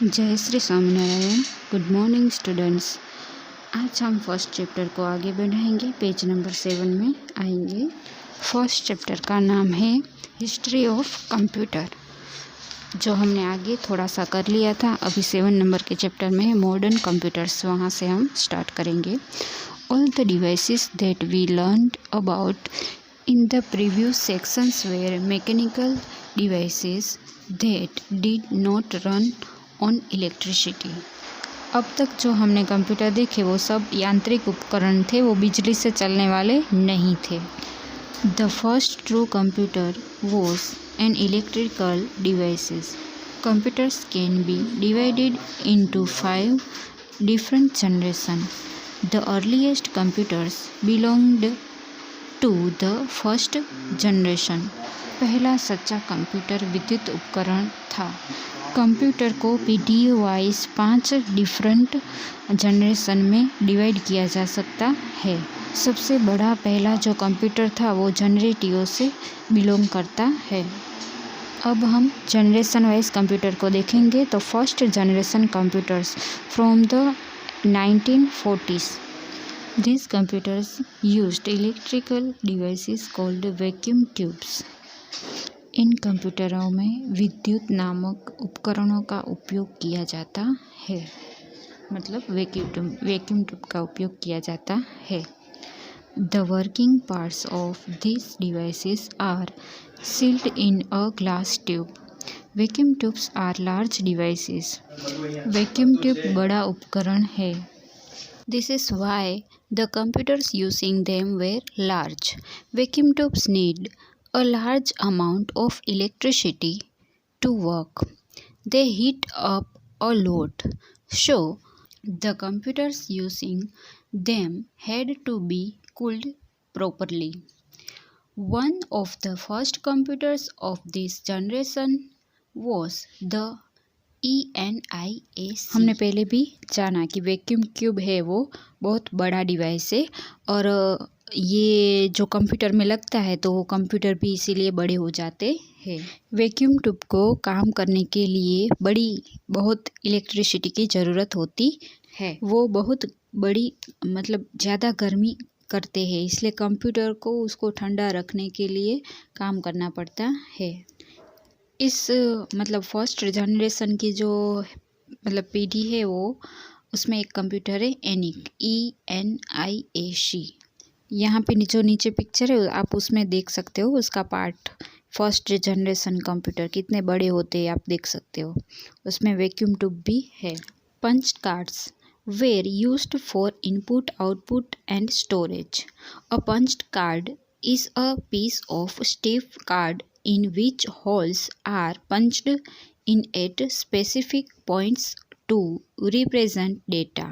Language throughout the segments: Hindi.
जय Shri Swaminarayan. Good morning students. आज हम फर्स्ट चैप्टर को आगे बढ़ाएंगे। पेज नंबर 7 में आएंगे। फर्स्ट चैप्टर का नाम है हिस्ट्री ऑफ कंप्यूटर, जो हमने आगे थोड़ा सा कर लिया था। अभी 7 नंबर के चैप्टर में है मॉडर्न कंप्यूटर्स, वहाँ से हम स्टार्ट करेंगे। All the devices that we learned about in the previous sections were mechanical devices that did not run on electricity. अब तक जो हमने कंप्यूटर देखे वो सब यांत्रिक उपकरण थे, वो बिजली से चलने वाले नहीं थे। The first true computer was an electrical devices. Computers can be divided into 5 different generations. The earliest computers belonged to the first generation. पहला सच्चा कंप्यूटर विद्युत उपकरण था। कंप्यूटर को पीडीओ वाइज 5 डिफरेंट जनरेशन में डिवाइड किया जा सकता है। सबसे बड़ा पहला जो कंप्यूटर था वो जनरेटिव से बिलोंग करता है। अब हम जनरेशन वाइज कंप्यूटर को देखेंगे। तो first generation computers from the 1940s. These computers used electrical devices called vacuum tubes. इन कंप्यूटरों में विद्युत नामक उपकरणों का उपयोग किया जाता है, मतलब वैक्यूम ट्यूब का उपयोग किया जाता है। The working parts of these devices are sealed in a glass tube. Vacuum tubes are large devices. Vacuum tube बड़ा उपकरण है। This is why the computers using them were large. Vacuum tubes need a large amount of electricity to work. They heat up a lot, so the computers using them had to be cooled properly. One of the first computers of this generation was the ENIAC. हमने पहले भी जाना कि वैक्यूम ट्यूब है वो बहुत बड़ा डिवाइस है, और ये जो कंप्यूटर में लगता है तो वो कंप्यूटर भी इसीलिए बड़े हो जाते हैं। वैक्यूम ट्यूब को काम करने के लिए बहुत इलेक्ट्रिसिटी की ज़रूरत होती है। वो बहुत बड़ी मतलब ज़्यादा गर्मी करते हैं, इसलिए कंप्यूटर को उसको ठंडा रखने के लिए काम करना पड़ता है। इस मतलब फर्स्ट जनरेशन की जो मतलब पीढ़ी है वो उसमें एक कंप्यूटर है ENIAC, ENIAC। यहाँ पे जो नीचे पिक्चर है आप उसमें देख सकते हो उसका पार्ट। फर्स्ट जनरेशन कंप्यूटर कितने बड़े होते हैं आप देख सकते हो। उसमें वैक्यूम ट्यूब भी है। Punch cards were used for input output and storage. A punch card is a piece of stiff card in which holes are punched in at specific points to represent data.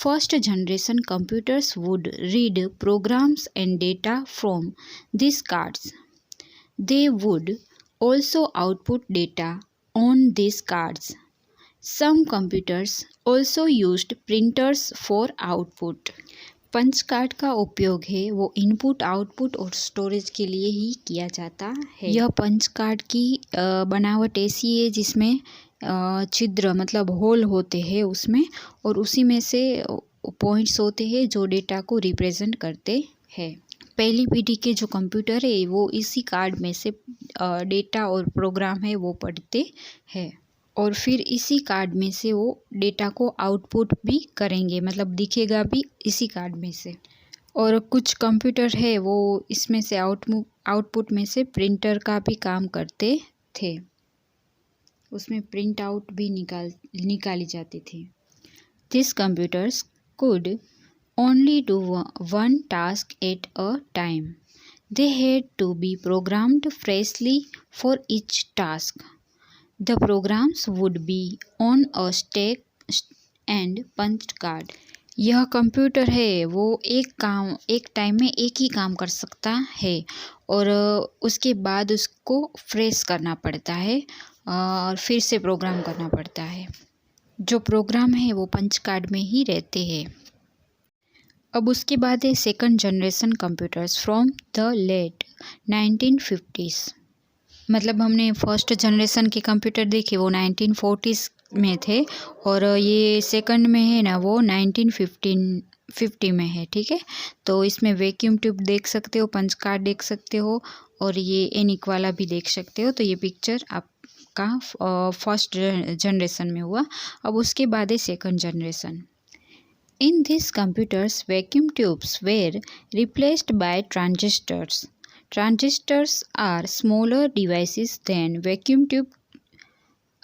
First generation computers would read programs and data from these cards. They would also output data on these cards. Some computers also used printers for output. Punch card का उपयोग है वो इनपुट आउटपुट और स्टोरेज के लिए ही किया जाता है। यह पंच कार्ड की बनावट ऐसी है जिसमें छिद्र मतलब होल होते हैं उसमें, और उसी में से पॉइंट्स होते हैं जो डेटा को रिप्रेजेंट करते हैं। पहली पीढ़ी के जो कंप्यूटर है वो इसी कार्ड में से डेटा और प्रोग्राम है वो पढ़ते हैं, और फिर इसी कार्ड में से वो डेटा को आउटपुट भी करेंगे, मतलब दिखेगा भी इसी कार्ड में से। और कुछ कंप्यूटर है वो इसमें से आउटपुट में से प्रिंटर का भी काम करते थे, उसमें प्रिंट आउट भी निकाली जाती थी। This computers could only do one task at a time. They had to be programmed freshly for each task. The programs would be on a stack and punched card. यह कंप्यूटर है वो एक टाइम में एक ही काम कर सकता है, और उसके बाद उसको फ्रेश करना पड़ता है और फिर से प्रोग्राम करना पड़ता है। जो प्रोग्राम है वो पंच कार्ड में ही रहते हैं। अब उसके बाद है second generation computers from the late 1950s। मतलब हमने फर्स्ट जनरेशन के कंप्यूटर देखे वो 1940s में थे और ये सेकंड में है ना वो 1950 में है, ठीक है। तो इसमें वैक्यूम ट्यूब देख सकते हो, पंच कार्ड देख सकते हो और ये एनिक वाला भी देख सकते हो। तो ये पिक्चर आपका फर्स्ट जनरेशन में हुआ। अब उसके बाद है second generation. In these computers, vacuum tubes were replaced by transistors. Transistors are smaller devices than vacuum tube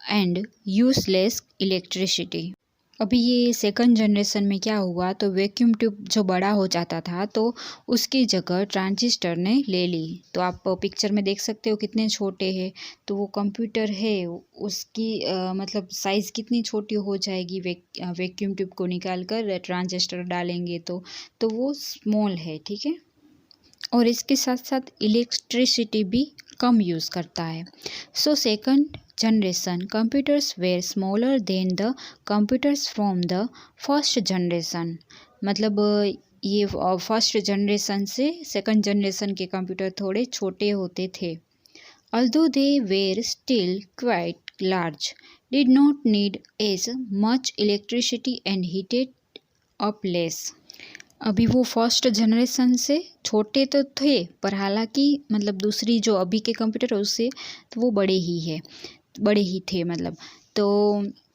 and use less electricity. अभी ये सेकंड जनरेशन में क्या हुआ, तो वैक्यूम ट्यूब जो बड़ा हो जाता था तो उसकी जगह ट्रांजिस्टर ने ले ली। तो आप पिक्चर में देख सकते हो कितने छोटे हैं। तो वो कंप्यूटर है उसकी मतलब साइज़ कितनी छोटी हो जाएगी वैक्यूम ट्यूब को निकाल कर ट्रांजिस्टर डालेंगे तो वो स्मॉल है, ठीक है। और इसके साथ साथ इलेक्ट्रिसिटी भी कम यूज़ करता है। So second generation computers were smaller than the computers from the first generation. मतलब ये फर्स्ट जनरेशन से सेकंड जनरेशन के कंप्यूटर थोड़े छोटे होते थे। Although they were still quite large, did not need as much electricity and heated up less. अभी वो फर्स्ट जनरेशन से छोटे तो थे पर हालांकि मतलब दूसरी जो अभी के कंप्यूटर है उससे तो वो बड़े ही थे मतलब। तो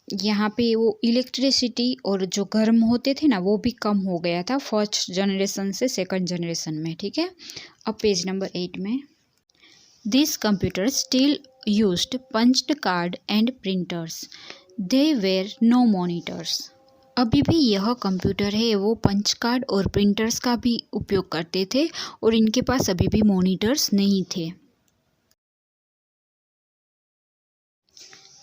यहाँ पे वो इलेक्ट्रिसिटी और जो गर्म होते थे ना वो भी कम हो गया था फर्स्ट जनरेशन से सेकंड जनरेशन में, ठीक है। अब पेज नंबर 8 में this computer still used punched card and printers, they were no monitors. अभी भी यह कंप्यूटर है वो पंच कार्ड और प्रिंटर्स का भी उपयोग करते थे और इनके पास अभी भी मॉनिटर्स नहीं थे।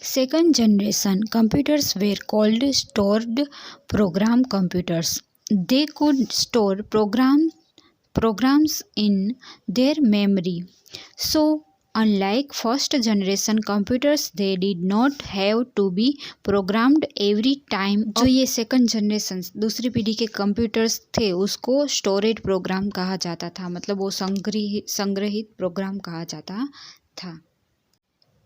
Second generation computers where called stored program computers, they could store programs in their memory. So unlike first generation computers, they did not have to be programmed every time. जो ये सेकंड जनरेशन दूसरी पीढ़ी के कंप्यूटर्स थे उसको स्टोरेज प्रोग्राम कहा जाता था, मतलब वो संग्रहित प्रोग्राम कहा जाता था।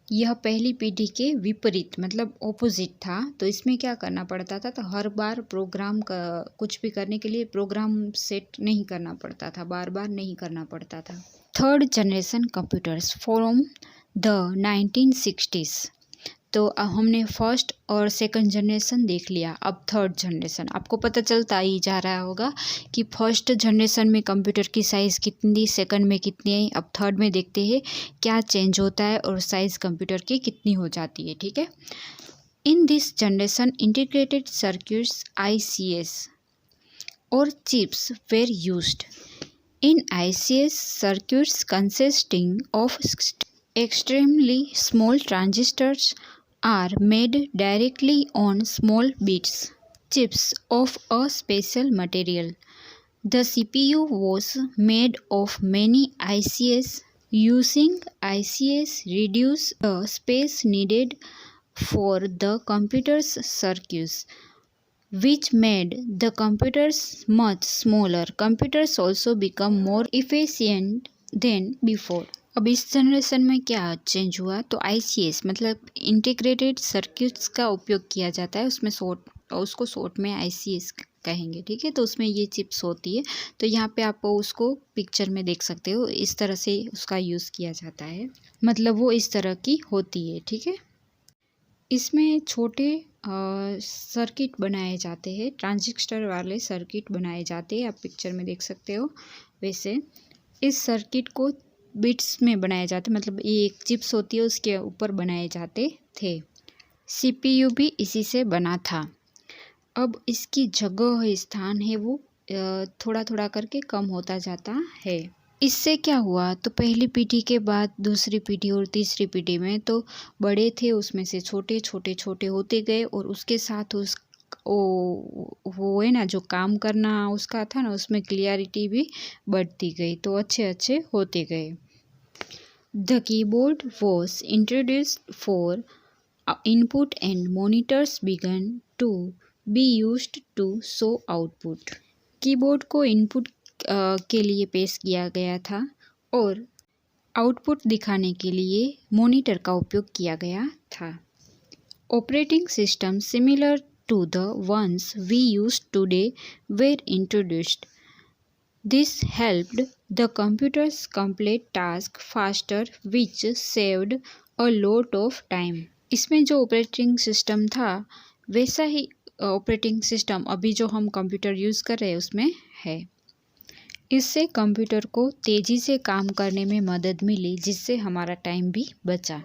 यह पहली पीढ़ी के विपरीत मतलब ऑपोजिट था। तो इसमें क्या करना पड़ता था, तो हर बार प्रोग्राम का कुछ भी करने के लिए प्रोग्राम सेट नहीं करना पड़ता था, बार बार नहीं करना पड़ता था। Third generation computers from the 1960s। तो हमने फर्स्ट और सेकंड जनरेशन देख लिया। अब थर्ड जनरेशन आपको पता चलता ही जा रहा होगा कि फर्स्ट जनरेशन में कंप्यूटर की साइज़ कितनी, सेकंड में कितनी है। अब थर्ड में देखते हैं क्या चेंज होता है और साइज़ कंप्यूटर की कितनी हो जाती है, ठीक है। In this generation integrated circuits ICS और chips where used. In ICS circuits consisting of extremely small transistors are made directly on small bits chips of a special material. The CPU was made of many ICS. Using ICS reduce the space needed for the computer's circuits, which made the computers much smaller. Computers also become more efficient than before. अब इस जनरेशन में क्या चेंज हुआ, तो ICS मतलब इंटीग्रेटेड सर्किट्स का उपयोग किया जाता है। उसमें उसको शॉर्ट में ICS कहेंगे, ठीक है। तो उसमें ये चिप्स होती है। तो यहाँ पे आप उसको पिक्चर में देख सकते हो, इस तरह से उसका यूज़ किया जाता है, मतलब वो इस तरह की होती है, ठीक है। इसमें छोटे सर्किट बनाए जाते हैं, ट्रांजिस्टर वाले सर्किट बनाए जाते हैं, आप पिक्चर में देख सकते हो। वैसे इस सर्किट को बिट्स में बनाए जाते, मतलब ये एक चिप्स होती है उसके ऊपर बनाए जाते थे। CPU भी इसी से बना था। अब इसकी जगह स्थान है वो थोड़ा थोड़ा करके कम होता जाता है। इससे क्या हुआ, तो पहली पीढ़ी के बाद दूसरी पीढ़ी और तीसरी पीढ़ी में तो बड़े थे उसमें से छोटे छोटे छोटे होते गए और उसके साथ वो है ना जो काम करना उसका था ना उसमें क्लियरिटी भी बढ़ती गई, तो अच्छे अच्छे होते गए। The keyboard was introduced for input and monitors began to be used to show output. Keyboard को इनपुट के लिए पेश किया गया था और आउटपुट दिखाने के लिए मॉनिटर का उपयोग किया गया था। Operating systems similar to the ones we use today were introduced. This helped the computers complete tasks faster, which saved a lot of time. इसमें जो ऑपरेटिंग सिस्टम था वैसा ही ऑपरेटिंग सिस्टम अभी जो हम कंप्यूटर यूज़ कर रहे हैं उसमें है। इससे कंप्यूटर को तेज़ी से काम करने में मदद मिली, जिससे हमारा टाइम भी बचा।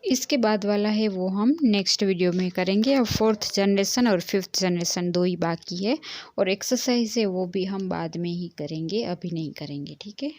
इसके बाद वाला है वो हम नेक्स्ट वीडियो में करेंगे। अब 4th जनरेशन और 5th जनरेशन 2 ही बाकी है, और एक्सरसाइज है वो भी हम बाद में ही करेंगे, अभी नहीं करेंगे, ठीक है।